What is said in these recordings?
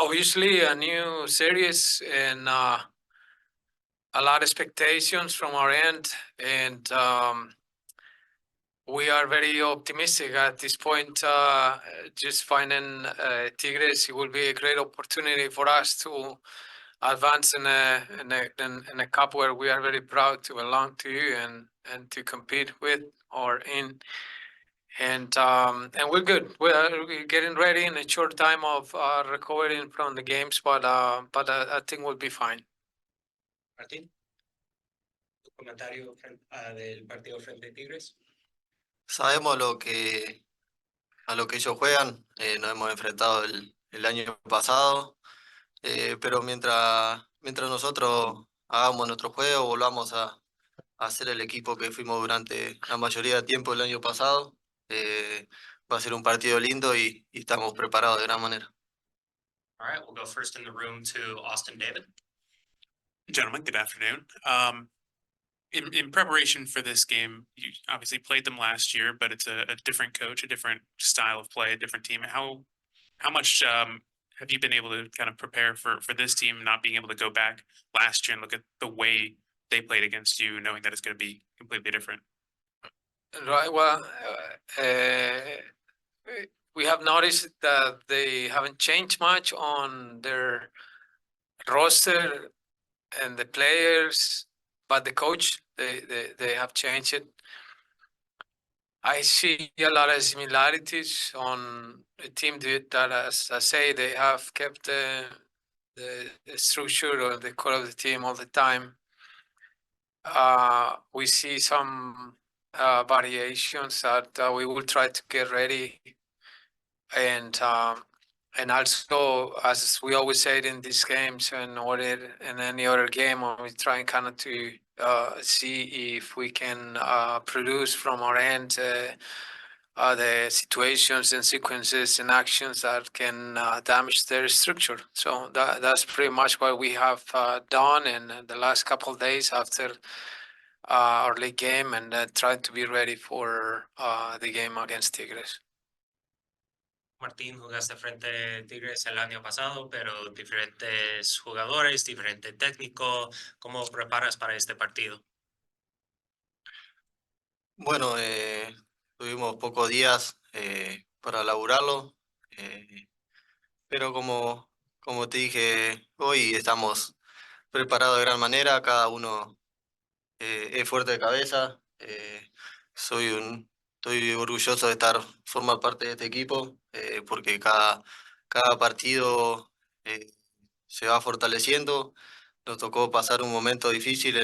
Obviously, a new series and a lot of expectations from our end, and we are very optimistic at this point. Just finding Tigres, it will be a great opportunity for us to advance in a cup where we are very proud to belong to and to compete with or in. And we're good. We're getting ready in a short time of recovering from the games, but I think we'll be fine. Martín, tu comentario del partido frente a Tigres. Sabemos a lo que ellos juegan, nos hemos enfrentado el año pasado, pero mientras nosotros hagamos nuestro juego, volvamos a ser el equipo que fuimos durante la mayoría del tiempo el año pasado, va a ser un partido lindo y estamos preparados de gran manera. All right, we'll go first in the room to Austin David. Gentlemen, good afternoon. In preparation for this game, you obviously played them last year, but it's a different coach, a different style of play, a different team. How much have you been able to kind of prepare for this team, not being able to go back last year and look at the way they played against you, knowing that it's going to be completely different? Right. Well, we have noticed that they haven't changed much on their roster and the players, but the coach, they have changed it. I see a lot of similarities on a team that, as I say, they have kept the structure or the core of the team all the time. We see some variations that we will try to get ready, and also, as we always say in these games and in any other game, we try kind of to see if we can produce from our end the situations and sequences and actions that can damage their structure. So that's pretty much what we have done in the last couple of days after our league game, and trying to be ready for the game against Tigres. Martín, jugaste frente a Tigres el año pasado, pero diferentes jugadores, diferente técnico. ¿Cómo preparas para este partido? Bueno, tuvimos pocos días para laburarlo, pero como te dije, hoy estamos preparados de gran manera, cada uno es fuerte de cabeza. Estoy orgulloso de formar parte de este equipo, porque cada partido se va fortaleciendo. Nos tocó pasar un momento difícil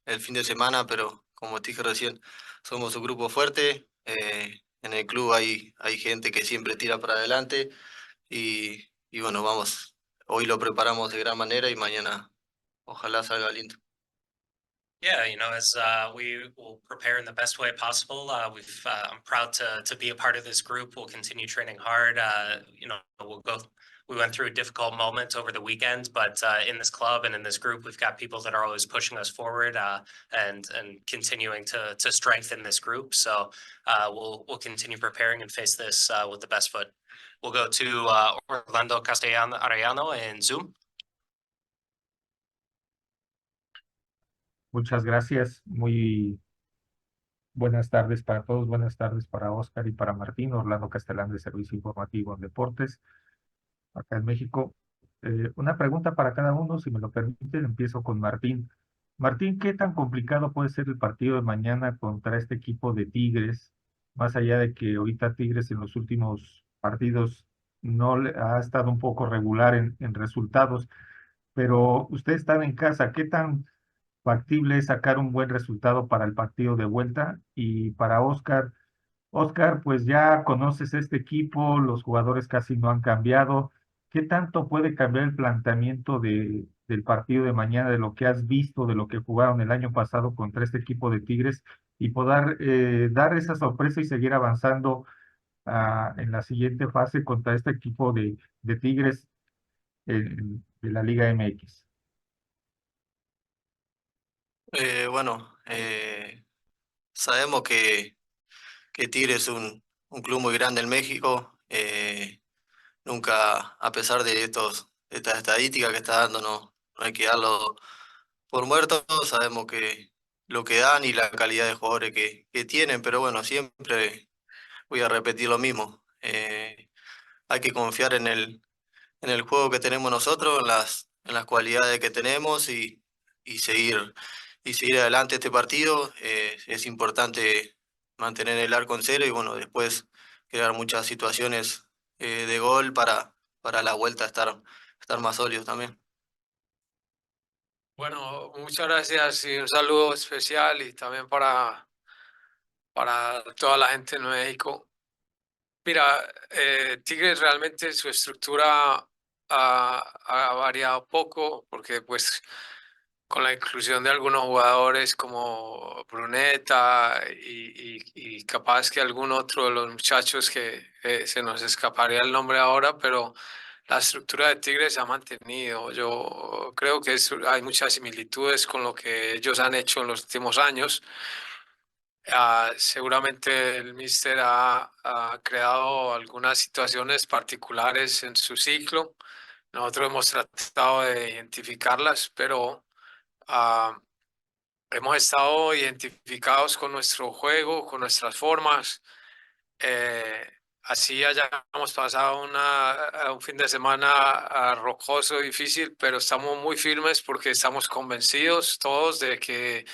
el fin de semana, pero como te dije recién, somos un grupo fuerte. En el club hay gente que siempre tira para adelante y bueno, hoy lo preparamos de gran manera y mañana ojalá salga lindo. Yeah, as we will prepare in the best way possible. I'm proud to be a part of this group. We'll continue training hard. We went through a difficult moment over the weekend, but in this club and in this group, we've got people that are always pushing us forward and continuing to strengthen this group. So we'll continue preparing and face this with the best foot. We'll go to Orlando Castellano Arellano in Zoom. Muchas gracias. Muy buenas tardes para todos. Buenas tardes para Oscar y para Martín. Orlando Castellán de Servicio Informativo en Deportes, acá en México. Una pregunta para cada uno, si me lo permiten. Empiezo con Martín. Martín, ¿qué tan complicado puede ser el partido de mañana contra este equipo de Tigres? Más allá de que ahorita Tigres en los últimos partidos ha estado un poco regular en resultados, pero ustedes están en casa. ¿Qué tan factible es sacar un buen resultado para el partido de vuelta? Y para Oscar, pues ya conoces este equipo, los jugadores casi no han cambiado. ¿Qué tanto puede cambiar el planteamiento del partido de mañana, de lo que has visto, de lo que jugaron el año pasado contra este equipo de Tigres, y poder dar esa sorpresa y seguir avanzando en la siguiente fase contra este equipo de Tigres de la Liga MX? Bueno, sabemos que Tigre es un club muy grande en México. Nunca, a pesar de esta estadística que está dando, no hay que darlo por muerto, sabemos que lo que dan y la calidad de jugadores que tienen, pero bueno, siempre voy a repetir lo mismo. Hay que confiar en el juego que tenemos nosotros, en las cualidades que tenemos y seguir, y seguir adelante este partido. Es importante mantener el arco en cero y bueno, después crear muchas situaciones de gol para la vuelta estar más sólidos también. Bueno, muchas gracias y un saludo especial y también para toda la gente en México. Mira, Tigres realmente su estructura ha variado poco porque pues con la inclusión de algunos jugadores como Bruneta y capaz que algún otro de los muchachos que se nos escaparía el nombre ahora, pero la estructura de Tigres se ha mantenido. Yo creo que hay muchas similitudes con lo que ellos han hecho en los últimos años. Seguramente el míster ha creado algunas situaciones particulares en su ciclo. Nosotros hemos tratado de identificarlas, pero ah, hemos estado identificados con nuestro juego, con nuestras formas. Así hayamos pasado un fin de semana rocoso, difícil, pero estamos muy firmes porque estamos convencidos todos de que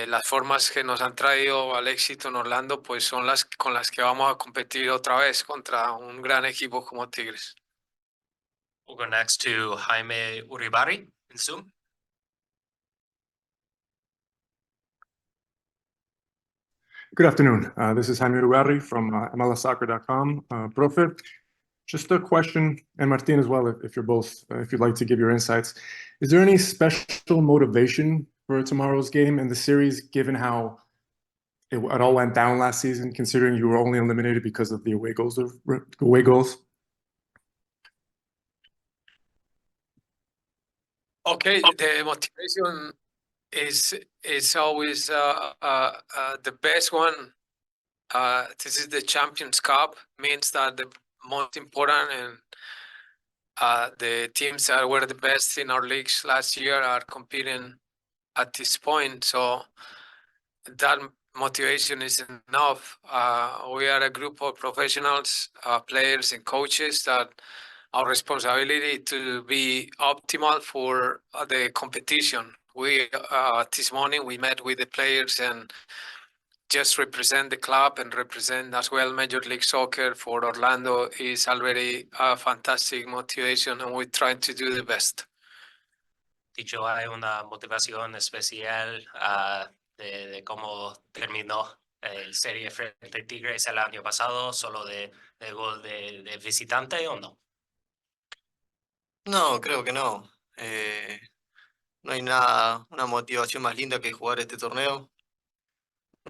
las formas que nos han traído al éxito en Orlando, pues son las con las que vamos a competir otra vez contra un gran equipo como Tigres. We'll go next to Jaime Uribari in Zoom. Good afternoon. This is Jaime Uruguari from MLSsoccer.com. Profe, just a question, and Martin as well, if you're both, if you'd like to give your insights. Is there any special motivation for tomorrow's game in the series, given how it all went down last season, considering you were only eliminated because of the away goals? Okay, the motivation is always the best one. This is the Champions Cup, means that the most important and the teams that were the best in our leagues last year are competing at this point. So that motivation is enough. We are a group of professionals, players and coaches that our responsibility to be optimal for the competition. We this morning we met with the players and just represent the club and represent as well Major League Soccer for Orlando is already a fantastic motivation, and we're trying to do the best. Dicho, hay una motivación especial de cómo terminó el serie frente a Tigres el año pasado, solo de gol de visitante o no. No, creo que no. No hay nada, una motivación más linda que jugar este torneo.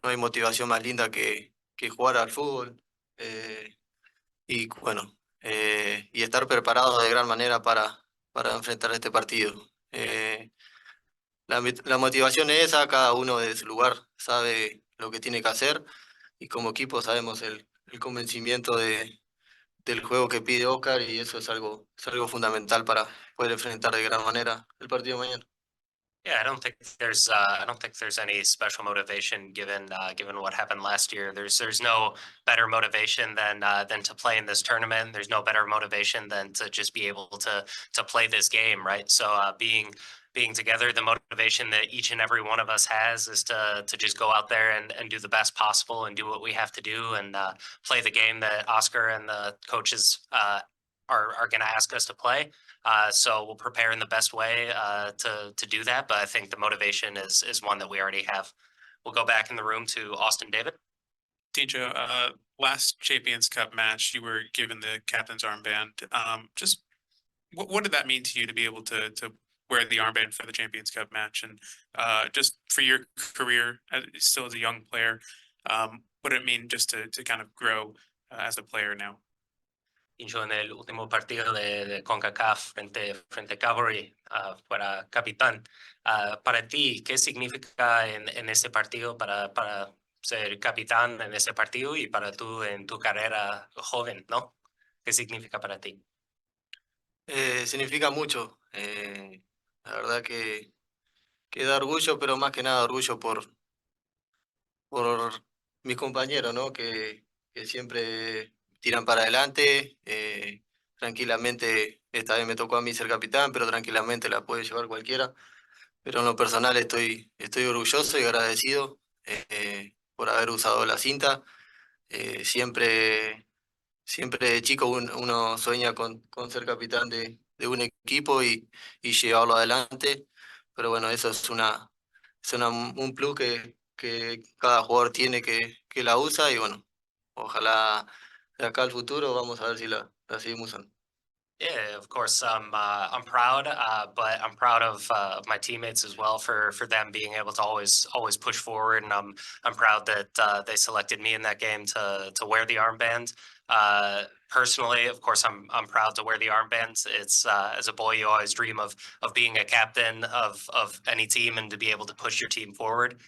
No hay motivación más linda que jugar al fútbol. Y bueno, y estar preparado de gran manera para enfrentar este partido. La motivación es esa, cada uno de su lugar sabe lo que tiene que hacer y como equipo sabemos el convencimiento del juego que pide Oscar y eso es algo fundamental para poder enfrentar de gran manera el partido de mañana. Yeah, I don't think there's any special motivation given what happened last year. There's no better motivation than to play in this tournament. There's no better motivation than to just be able to play this game, right? So being together, the motivation that each and every one of us has is to just go out there and do the best possible and do what we have to do and play the game that Oscar and the coaches are going to ask us to play. So we'll prepare in the best way to do that. But I think the motivation is one that we already have. We'll go back in the room to Austin David. Tijo, last Champions Cup match, you were given the captain's armband. Just what did that mean to you to be able to wear the armband for the Champions Cup match? And just for your career, still as a young player, what did it mean just to kind of grow as a player now? Y yo en el último partido de CONCACAF frente a Cavalry, para capitán. Para ti, ¿qué significa en ese partido para ser capitán en ese partido y para tú en tu carrera joven, ¿no? ¿Qué significa para ti? Significa mucho. La verdad que da orgullo, pero más que nada orgullo por mis compañeros, ¿no? Que siempre tiran para adelante. Tranquilamente, esta vez me tocó a mí ser capitán, pero tranquilamente la puede llevar cualquiera. Pero en lo personal estoy orgulloso y agradecido por haber usado la cinta. Siempre de chico uno sueña con ser capitán de un equipo y llevarlo adelante. Pero bueno, eso un plus que cada jugador tiene que la usa y bueno, ojalá de acá al futuro vamos a ver si la seguimos usando. Yeah, of course. I'm proud, but I'm proud of my teammates as well for them being able to always push forward, and I'm proud that they selected me in that game to wear the armband. Personally, of course, I'm proud to wear the armband. It's as a boy, you always dream of being a captain of any team and to be able to push your team forward.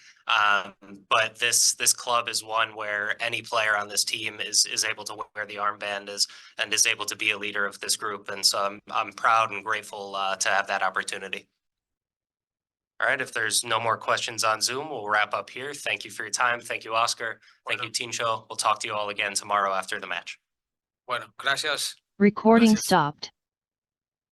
But this club is one where any player on this team is able to wear the armband and is able to be a leader of this group. And so I'm proud and grateful to have that opportunity. All right, if there's no more questions on Zoom, we'll wrap up here. Thank you for your time. Thank you, Oscar. Thank you, Tincho. We'll talk to you all again tomorrow after the match. Bueno, gracias. Recording Gracias. stopped.